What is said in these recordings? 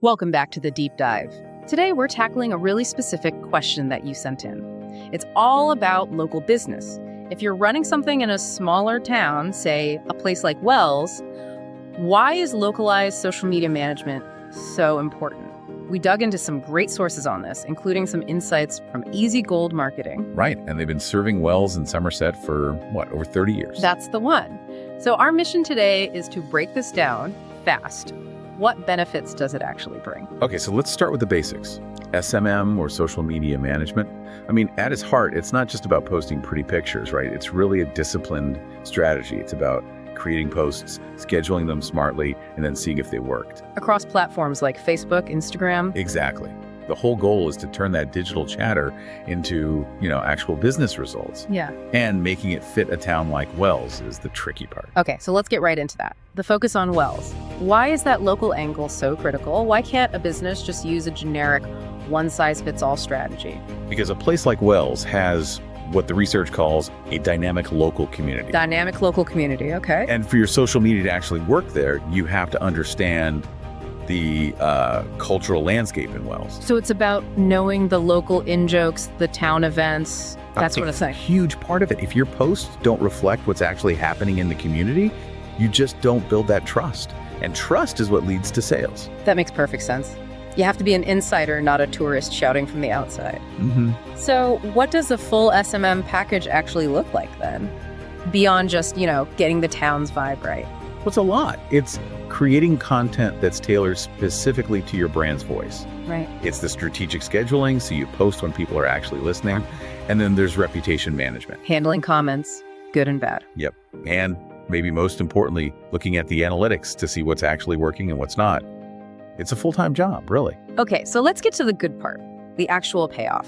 Welcome back to the Deep Dive. Today, we're tackling a really specific question that you sent in. It's all about local business. If you're running something in a smaller town, say a place like Wells, why is localized social media management so important? We dug into some great sources on this, including some insights from Easy Gold Marketing. Right, and they've been serving Wells in Somerset for, over 30 years? That's the one. So our mission today is to break this down fast. What benefits does it actually bring? Okay, so let's start with the basics. SMM, or social media management. I mean, at its heart, it's not just about posting pretty pictures, right? It's really a disciplined strategy. It's about creating posts, scheduling them smartly, and then seeing if they worked. Across platforms like Facebook, Instagram. Exactly. The whole goal is to turn that digital chatter into, actual business results. Yeah. And making it fit a town like Wells is the tricky part. Okay, so let's get right into that. The focus on Wells. Why is that local angle so critical? Why can't a business just use a generic one-size-fits-all strategy? Because a place like Wells has what the research calls a dynamic local community. Dynamic local community, okay. And for your social media to actually work there, you have to understand the cultural landscape in Wells. So it's about knowing the local in-jokes, the town events, that sort of thing. A huge part of it. If your posts don't reflect what's actually happening in the community, you just don't build that trust. And trust is what leads to sales. That makes perfect sense. You have to be an insider, not a tourist shouting from the outside. Mm-hmm. So what does a full SMM package actually look like then? Beyond just, getting the town's vibe right. Well, it's a lot. It's creating content that's tailored specifically to your brand's voice. Right. It's the strategic scheduling, so you post when people are actually listening. And then there's reputation management. Handling comments, good and bad. Yep. And maybe most importantly, looking at the analytics to see what's actually working and what's not. It's a full-time job, really. Okay, so let's get to the good part, the actual payoff.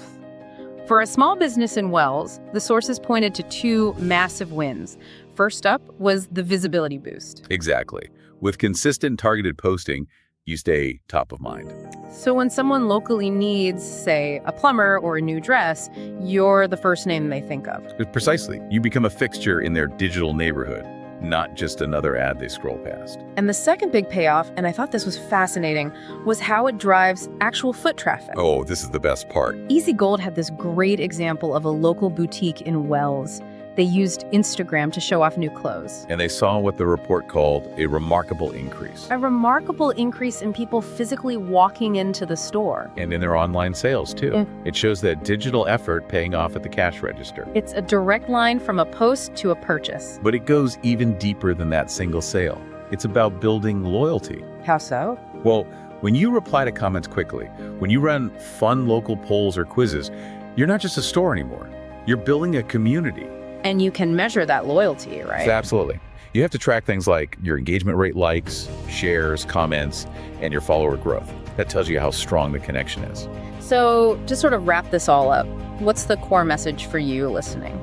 For a small business in Wells, the sources pointed to two massive wins. First up was the visibility boost. Exactly. With consistent targeted posting, you stay top of mind. So when someone locally needs, say, a plumber or a new dress, you're the first name they think of. Precisely. You become a fixture in their digital neighborhood, not just another ad they scroll past. And the second big payoff, and I thought this was fascinating, was how it drives actual foot traffic. Oh, this is the best part. Easy Gold had this great example of a local boutique in Wells. They used Instagram to show off new clothes. And they saw what the report called a remarkable increase. A remarkable increase in people physically walking into the store. And in their online sales, too. It shows that digital effort paying off at the cash register. It's a direct line from a post to a purchase. But it goes even deeper than that single sale. It's about building loyalty. How so? Well, when you reply to comments quickly, when you run fun local polls or quizzes, you're not just a store anymore. You're building a community. And you can measure that loyalty, right? Absolutely. You have to track things like your engagement rate, likes, shares, comments, and your follower growth. That tells you how strong the connection is. So to sort of wrap this all up, what's the core message for you listening?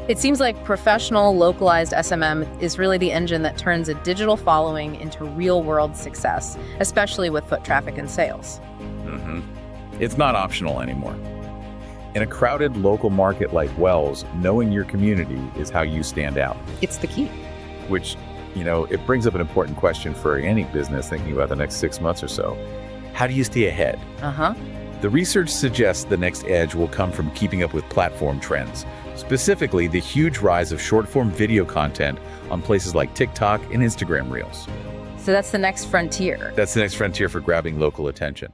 It seems like professional, localized SMM is really the engine that turns a digital following into real-world success, especially with foot traffic and sales. Mm-hmm. It's not optional anymore. In a crowded local market like Wells, knowing your community is how you stand out. It's the key. Which, it brings up an important question for any business thinking about the next 6 months or so. How do you stay ahead? The research suggests the next edge will come from keeping up with platform trends, specifically the huge rise of short-form video content on places like TikTok and Instagram Reels. So that's the next frontier. That's the next frontier for grabbing local attention.